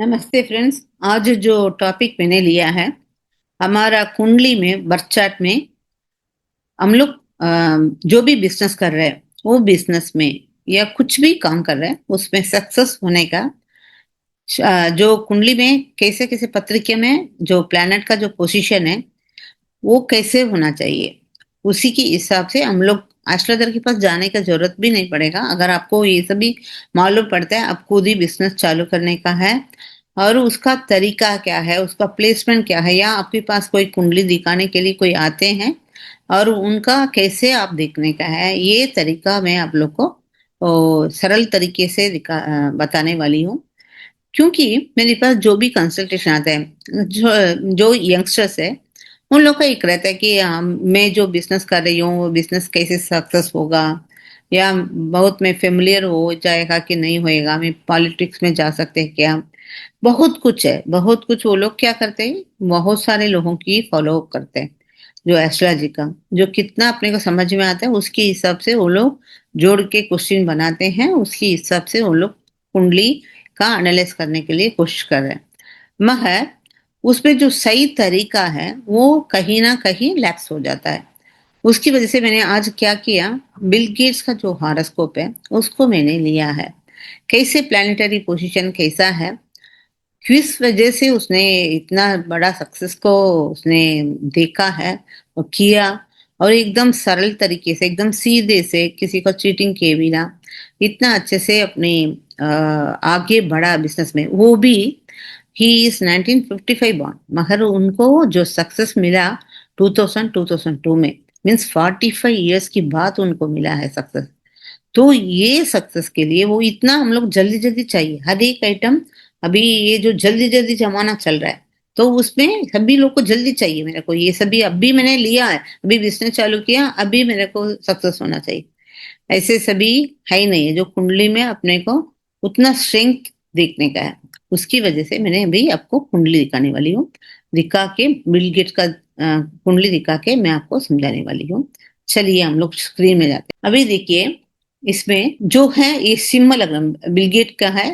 नमस्ते फ्रेंड्स। आज जो टॉपिक मैंने लिया है, हमारा कुंडली में बर्थ चार्ट में हम लोग जो भी बिजनेस कर रहे हैं वो बिजनेस में या कुछ भी काम कर रहे हैं उसमें सक्सेस होने का जो कुंडली में कैसे कैसे पत्रिका में जो प्लैनेट का जो पोजीशन है वो कैसे होना चाहिए, उसी के हिसाब से हम लोग एस्ट्रोलॉजर के पास जाने का जरूरत भी नहीं पड़ेगा। अगर आपको ये सभी मालूम पड़ता है, आप खुद ही बिजनेस चालू करने का है और उसका तरीका क्या है, उसका प्लेसमेंट क्या है, या आपके पास कोई कुंडली दिखाने के लिए कोई आते हैं और उनका कैसे आप देखने का है, ये तरीका मैं आप लोग को सरल तरीके से बताने वाली हूँ। क्योंकि मेरे पास जो भी कंसल्टेशन आता है, जो जो यंगस्टर्स है, उन लोग का एक रहता है कि मैं जो बिजनेस कर रही हूँ वो बिजनेस कैसे सक्सेस होगा, या बहुत मैं फेमिलियर हो जाएगा कि नहीं होएगा, मैं पॉलिटिक्स में जा सकते हैं क्या। बहुत कुछ है, बहुत कुछ वो लोग क्या करते हैं, बहुत सारे लोगों की फॉलो अप करते हैं। जो एस्ट्रोलॉजी का जो कितना अपने को समझ में आता है उसके हिसाब से वो लोग जोड़ के क्वेश्चन बनाते हैं, उसके हिसाब से वो लोग कुंडली का एनालाइज करने के लिए कोशिश कर रहे हैं। मगर उसमें जो सही तरीका है वो कहीं ना कहीं लैप्स हो जाता है। उसकी वजह से मैंने आज क्या किया, बिल गेट्स का जो हॉरोस्कोप है उसको मैंने लिया है, कैसे प्लानिटरी पोजीशन कैसा है, किस वजह से उसने इतना बड़ा सक्सेस को उसने देखा है और किया, और एकदम सरल तरीके से एकदम सीधे से किसी को चीटिंग किए बिना इतना अच्छे से अपने आगे बढ़ा बिजनेस में। वो भी ही इज 1955 बॉर्न, मगर उनको जो सक्सेस मिला 2002 में, मीन्स 45 इयर्स की बाद उनको मिला है सक्सेस। तो ये सक्सेस के लिए वो इतना हम लोग जल्दी जल्दी चाहिए हर एक आइटम। अभी ये जो जल्दी जल्दी जमाना चल रहा है तो उसमें सभी लोग को जल्दी चाहिए, मेरे को ये सभी अभी मैंने लिया है, अभी बिजनेस चालू किया, अभी मेरे को सक्सेस होना चाहिए, ऐसे सभी है ही नहीं है जो कुंडली में अपने को उतना स्ट्रेंथ देखने का है। उसकी वजह से मैंने अभी आपको कुंडली दिखाने वाली हूँ, दिखा के बिल गेट्स का कुंडली दिखा के मैं आपको समझाने वाली हूँ। चलिए हम लोग स्क्रीन में जाते हैं। अभी देखिए, इसमें जो है ये सिंह लग्न बिल गेट का है,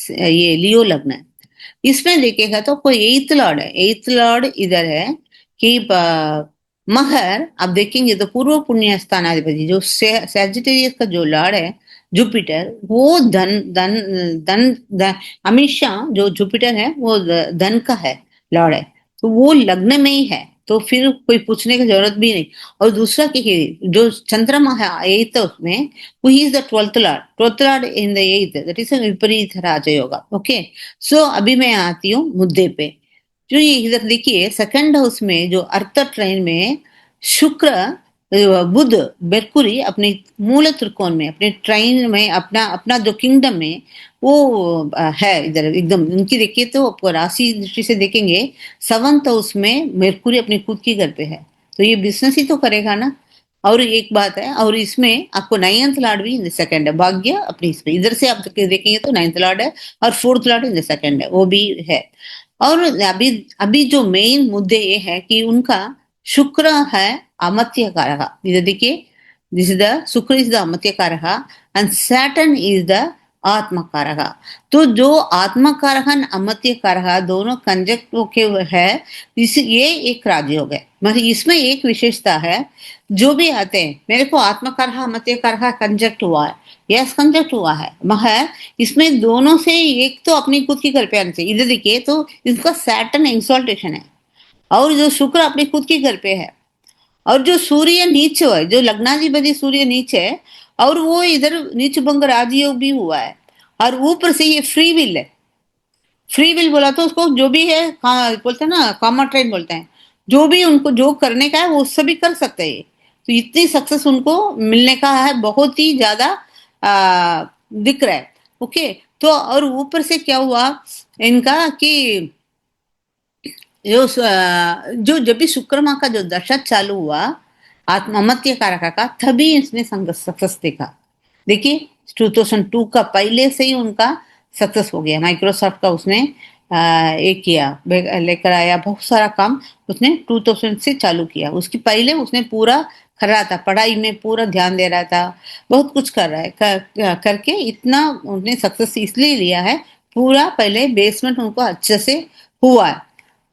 ये लियो लग्न है। इसमें देखिएगा तो कोई एइथ लॉर्ड है, एइथ लॉर्ड इधर है कि मगर आप देखेंगे तो पूर्व पुण्य स्थानाधिपति जो सैजिटेरियस का जो लॉर्ड है जुपिटर, वो धन धन धन, धन हमेशा जो जुपिटर है वो धन का है, लॉर्ड है, तो वो लग्न में ही है, तो फिर कोई पूछने की जरूरत भी नहीं। और दूसरा कि जो चंद्रमा है एइथ उसमें, वो he is the twelfth Lord in the eighth, that is विपरीत राजयोगा। ओके, सो अभी मैं आती हूँ मुद्दे पे। जो ये इधर देखिए सेकंड हाउस में जो अर्थ ट्रेन में शुक्र, बुध, मेर्कुरी अपने मूल त्रिकोण में अपने ट्राइन में अपना अपना जो किंगडम में वो है इधर एकदम उनकी देखिए तो आपको राशि दृष्टि से देखेंगे सेवंथ हाउस में मेर्कुरी अपनी खुद की घर पे है, तो ये बिजनेस ही तो करेगा ना। और एक बात है, और इसमें आपको नाइन्थ लॉर्ड भी इन द सेकंड है, भाग्य अपनी इसमें इधर से आप देखेंगे तो नाइन्थ लॉर्ड है और fourth Lord in the second है, वो भी है। और अभी अभी जो मेन मुद्दे ये है कि उनका शुक्र है अमत्य कारक, इधर देखिए, दिस इज द शुक्र इज द अमत्य कारक एंड सैटर्न इज द आत्म कारक। तो जो आत्म कारक और अमत्य कारक दोनों कंजक्ट के है, इस ये एक राजयोग है। मतलब इसमें एक विशेषता है, जो भी आते हैं मेरे को आत्म कारक अमत्य कारक कंजक्ट हुआ है, यस कंजक्ट हुआ है, मगर इसमें दोनों से एक तो अपनी खुद की घर पे आना चाहिए। इधर देखिए तो इसका सैटर्न एक्सॉल्टेशन है और जो शुक्र अपनी खुद की घर पे है, और जो सूर्य नीच है, जो लग्नाधिपति सूर्य नीच है, और वो इधर नीच भंग राजयोग भी हुआ है, और ऊपर से ये फ्री विल है। फ्री विल बोला तो उसको जो भी है बोलते हैं ना, कॉमा ट्रेन बोलते हैं, जो भी उनको जो करने का है वो सभी कर सकते हैं। तो इतनी सक्सेस उनको मिलने का है, बहुत ही ज्यादा दिख रहा है। ओके, तो और ऊपर से क्या हुआ इनका कि जो जब भी शुक्र माह का जो दशा चालू हुआ आत्महत्या कारक का, तभी इसने सक्सेस देखा। देखिए 2002 का पहले से ही उनका सक्सेस हो गया। माइक्रोसॉफ्ट का उसने एक किया, लेकर आया बहुत सारा काम, उसने 2000 से चालू किया। उसकी पहले उसने पूरा कर रहा था, पढ़ाई में पूरा ध्यान दे रहा था, बहुत कुछ कर रहा है, करके इतना उसने सक्सेस इसलिए लिया है पूरा पहले बेसमेंट उनको अच्छे से हुआ है।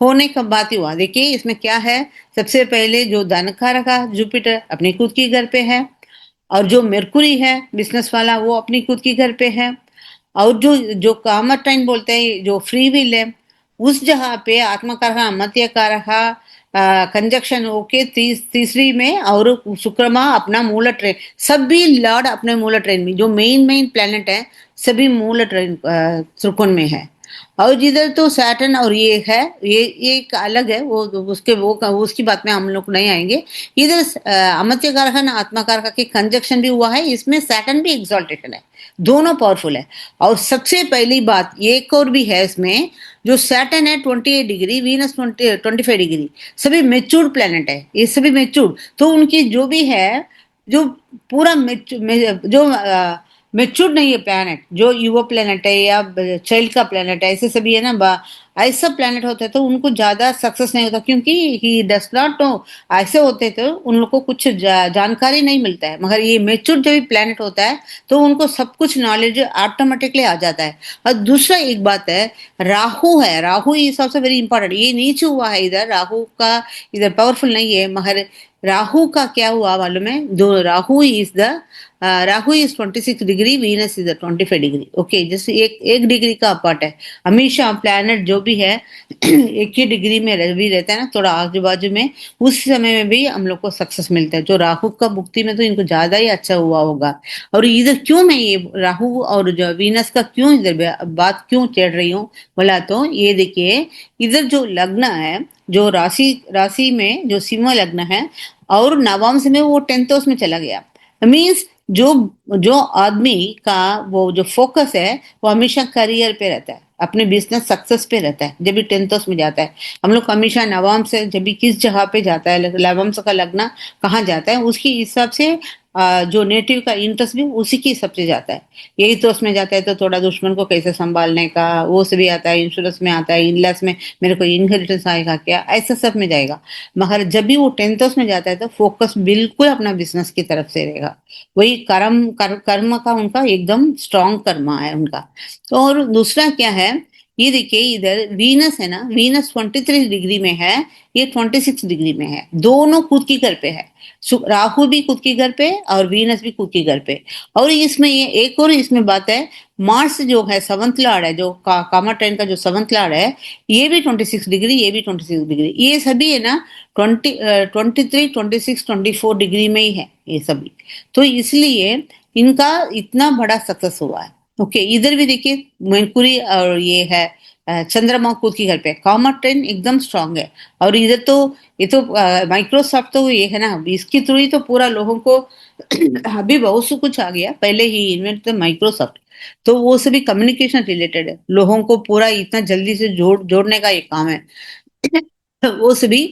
होने का बात ही हुआ। देखिए इसमें क्या है, सबसे पहले जो धन का रखा जुपिटर अपनी खुद की घर पे है, और जो मेरकुरी है बिजनेस वाला वो अपनी खुद की घर पे है, और जो जो कामरटाइन बोलते हैं जो फ्री विल है, उस जगह पे आत्मकारक अमत्यकारक कंजक्शन होके तीसरी में, और शुक्रमा अपना मूल ट्रेन, सभी लॉर्ड अपने मूल ट्रेन में, जो मेन मेन प्लेनेट है सभी मूल ट्रेन त्रिकोण में है। और जिधर तो सैटर्न और ये है, ये एक अलग है, वो उसके वो उसकी बात में हम लोग नहीं आएंगे। इधर अमत्य कारक आत्मा कारक के कंजक्शन भी हुआ है, इसमें सैटर्न भी एक्सॉल्टेशन है, दोनों पावरफुल है। और सबसे पहली बात एक और भी है इसमें, जो सैटर्न है 28 डिग्री, वीनस 25 डिग्री, सभी मेच्योर्ड प्लेनेट है, ये सभी मेच्योर्ड, तो उनकी जो भी है, जो पूरा जो मेच्योर्ड नहीं है प्लैनेट, जो युवा प्लैनेट है या चाइल्ड का प्लैनेट है, ऐसे सभी है ना, ऐसा प्लैनेट होता है तो उनको ज्यादा सक्सेस नहीं होता, क्योंकि ही डस नॉट नो। ऐसे होते तो उन लोग को कुछ जानकारी नहीं मिलता है, मगर ये मेच्योर्ड जो भी प्लैनेट होता है तो उनको सब कुछ नॉलेज ऑटोमेटिकली आ जाता है। और दूसरा एक बात है, राहु है, Rahu is also very important, ये नीचे हुआ है इधर, राहु का इधर पावरफुल नहीं है, मगर राहु का क्या हुआ मालूम है, दो Rahu is the Rahu is 26 degree, Venus is 25 degree. Okay, जैसे एक एक डिग्री का अपार्ट है, हमेशा प्लैनेट जो भी है एक ही डिग्री में भी रहता है ना, थोड़ा आजू बाजू में, उस समय में भी हम लोग को सक्सेस मिलता है। जो राहु का मुक्ति में तो इनको ज्यादा ही अच्छा हुआ होगा। और इधर क्यों मैं ये राहु और जो वीनस का क्यों इधर बात क्यों छेड़ रही हूँ बोला, तो ये देखिए, इधर जो लग्न है, जो राशि राशि में जो सिंह लग्न है, और नवम में वो 10th हाउस में चला गया, मीन्स जो जो आदमी का वो जो फोकस है वो हमेशा करियर पे रहता है, अपने बिजनेस सक्सेस पे रहता है जब भी 10th हाउस में जाता है। हम लोग हमेशा नवम से जब भी किस जगह पे जाता है, नवम का लगना कहाँ जाता है, उसके हिसाब से जो नेटिव का इंटरेस्ट भी उसी के हिसाब से जाता है। यही तो उसमें जाता है तो थोड़ा दुश्मन को कैसे संभालने का वो सभी आता है, इंश्योरेंस में आता है, इनलॉस में मेरे को इनहेरिटेंस आएगा क्या, ऐसा सब में जाएगा। मगर जब भी वो 10th हाउस में जाता है तो फोकस बिल्कुल अपना बिजनेस की तरफ से रहेगा। वही कर्म का उनका एकदम स्ट्रॉन्ग कर्म है उनका। तो और दूसरा क्या है, ये देखिए इधर वीनस है ना, वीनस 23 डिग्री में है, ये 26 डिग्री में है, दोनों खुद की घर पे है। राहु भी खुद की घर पे और वीनस भी खुद की घर पे। और इसमें ये एक और इसमें बात है, मार्स जो है सेवंथ लॉर्ड है, जो कामा ट्रेन का जो सेवंथ लॉर्ड है, ये भी 26 डिग्री, ये भी 26 डिग्री, ये सभी है ना 23 26 24 डिग्री में ही है ये सभी। तो इसलिए इनका इतना बड़ा सक्सेस हुआ है। ओके, इधर भी देखिए मेरकुरी और ये है चंद्रमा खुद की घर पे, कॉमर ट्रेन एकदम स्ट्रांग है। और इधर तो ये तो माइक्रोसॉफ्ट तो ये है ना, इसके थ्रू ही तो पूरा लोगों को अभी बहुत से कुछ आ गया, पहले ही इन्वेंट तो माइक्रोसॉफ्ट, तो वो सभी कम्युनिकेशन रिलेटेड है, लोगों को पूरा इतना जल्दी से जोड़ने का एक काम है। वो सभी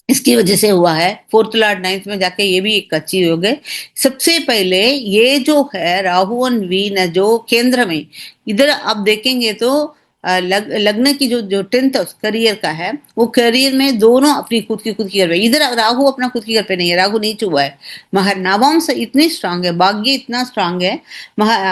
इसकी वजह से हुआ है। फोर्थ लॉर्ड नाइन्थ में जाके ये भी एक अच्छी हो गए। सबसे पहले ये जो है राहु और वीन जो केंद्र में, इधर आप देखेंगे तो लग्न की जो जो 10th करियर का है, वो करियर में दोनों अपनी खुद की घर पे, इधर राहु अपना खुद की घर पे नहीं है, राहु नीचे हुआ है। मगर नवम से इतनी स्ट्रांग है, भाग्य इतना स्ट्रांग है।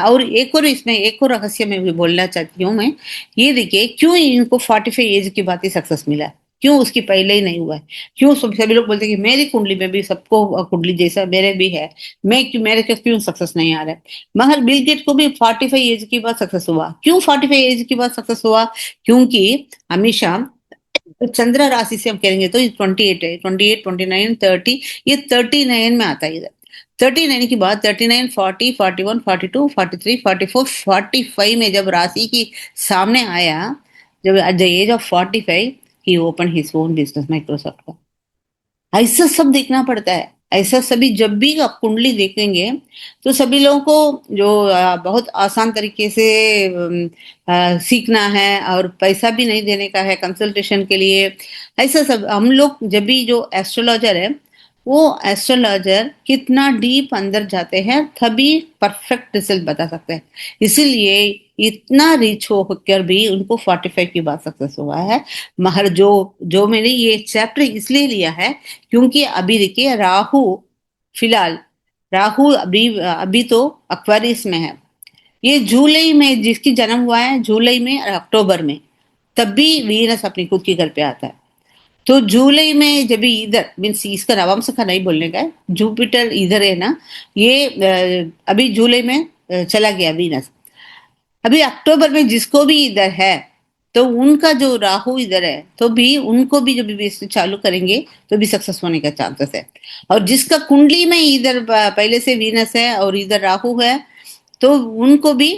और एक और इसमें एक और रहस्य में भी बोलना चाहती हूँ मैं, ये देखिए क्यों इनको 45 एज के बाद ही सक्सेस मिला है, क्यों उसकी पहले ही नहीं हुआ है। क्यों सभी लोग बोलते हैं कि मेरी कुंडली में भी, सबको कुंडली जैसा मेरे भी है, मैं क्यों, मेरे को क्यों सक्सेस नहीं आ रहा है। मगर बिल गेट को भी 45 एज के बाद सक्सेस हुआ, क्यों 45 एज के बाद सक्सेस हुआ, क्योंकि हमेशा चंद्र राशि से हम कहेंगे तो 28 है, 28 29 30, ये 39 में आता है इधर। 39 के बाद 39 40 41 42 43 44 45 में जब राशि की सामने आया, जब at the age of 45 he open his own business Microsoft का। ऐसा सब देखना पड़ता है, ऐसा सभी जब भी आप कुंडली देखेंगे तो सभी लोगों को जो बहुत आसान तरीके से सीखना है, और पैसा भी नहीं देने का है कंसल्टेशन के लिए। ऐसा सब हम लोग जब भी जो एस्ट्रोलॉजर है, वो एस्ट्रोलॉजर कितना डीप अंदर जाते हैं तभी परफेक्ट रिजल्ट बता सकते हैं। इसीलिए इतना रिच होकर भी उनको 45 की बात सक्सेस हुआ है। मगर जो जो मैंने ये चैप्टर इसलिए लिया है, क्योंकि अभी देखिए राहु, फिलहाल राहु अभी अभी तो एक्वेरियस में है, ये जुलाई में जिसकी जन्म हुआ है जुलाई में और अक्टूबर में, तब भी वीनस अपनी खुद की घर पे आता है। तो जुलाई में जब भी इधर मीन्स इसका नवंश का नहीं बोलने का है, जुपिटर इधर है ना, ये अभी जुलाई में चला गया वीनस। अभी अक्टूबर में जिसको भी इधर है, तो उनका जो राहु इधर है, तो भी उनको भी जब भी बिजनेस चालू करेंगे तो भी सक्सेस होने का चांसेस है। और जिसका कुंडली में इधर पहले से वीनस है और इधर राहु है, तो उनको भी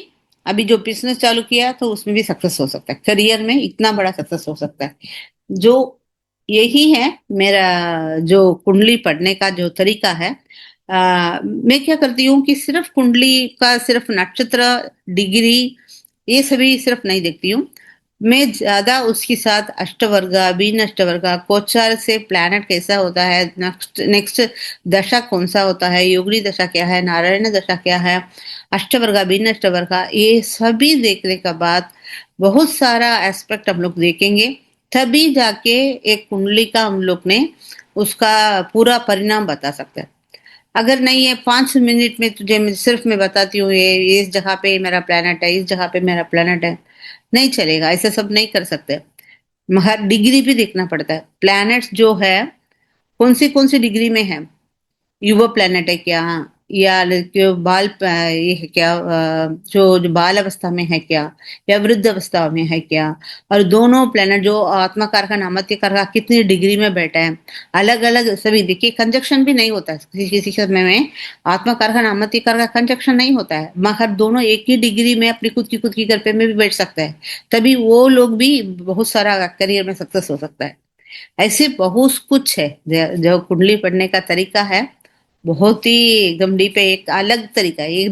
अभी जो बिजनेस चालू किया तो उसमें भी सक्सेस हो सकता है, करियर में इतना बड़ा सक्सेस हो सकता है। जो यही है मेरा जो कुंडली पढ़ने का जो तरीका है। मैं क्या करती हूँ कि सिर्फ कुंडली का सिर्फ नक्षत्र, डिग्री, ये सभी सिर्फ नहीं देखती हूँ। मैं ज्यादा उसके साथ अष्टवर्गा, बीन अष्टवर्गा, गोचार से प्लैनेट कैसा होता है, नेक्स्ट नेक्स्ट दशा कौन सा होता है, योगिनी दशा क्या है, नारायण दशा क्या है, अष्टवर्गा, बीन अष्टवर्गा, ये सभी देखने के बाद बहुत सारा एस्पेक्ट हम लोग देखेंगे, तभी जाके एक कुंडली का हम लोग ने उसका पूरा परिणाम बता सकते हैं। अगर नहीं है 5 मिनट में तुझे सिर्फ मैं बताती हूँ ये इस जगह पे मेरा प्लेनेट है, इस जगह पे मेरा प्लेनेट है, नहीं चलेगा, ऐसा सब नहीं कर सकते। हर डिग्री भी देखना पड़ता है, प्लैनेट्स जो है कौन सी डिग्री में है, युवा प्लेनेट है क्या, या जो ये है क्या, जो बाल अवस्था में है क्या, या वृद्ध अवस्था में है क्या। और दोनों प्लेनेट जो आत्मा कारक अमात्य कारक कितनी डिग्री में बैठा है, अलग अलग सभी देखिए, कंजक्शन भी नहीं होता है किसी किसी समय में, आत्मा कारक अमात्य कारक कंजक्शन नहीं होता है, मगर दोनों एक ही डिग्री में अपनी खुद की घर पे में भी बैठ सकता है, तभी वो लोग भी बहुत सारा करियर में सक्सेस हो सकता है। ऐसे बहुत कुछ है जो कुंडली पढ़ने का तरीका है, बहुत ही एकदम डीप है, एक अलग तरीका है, एक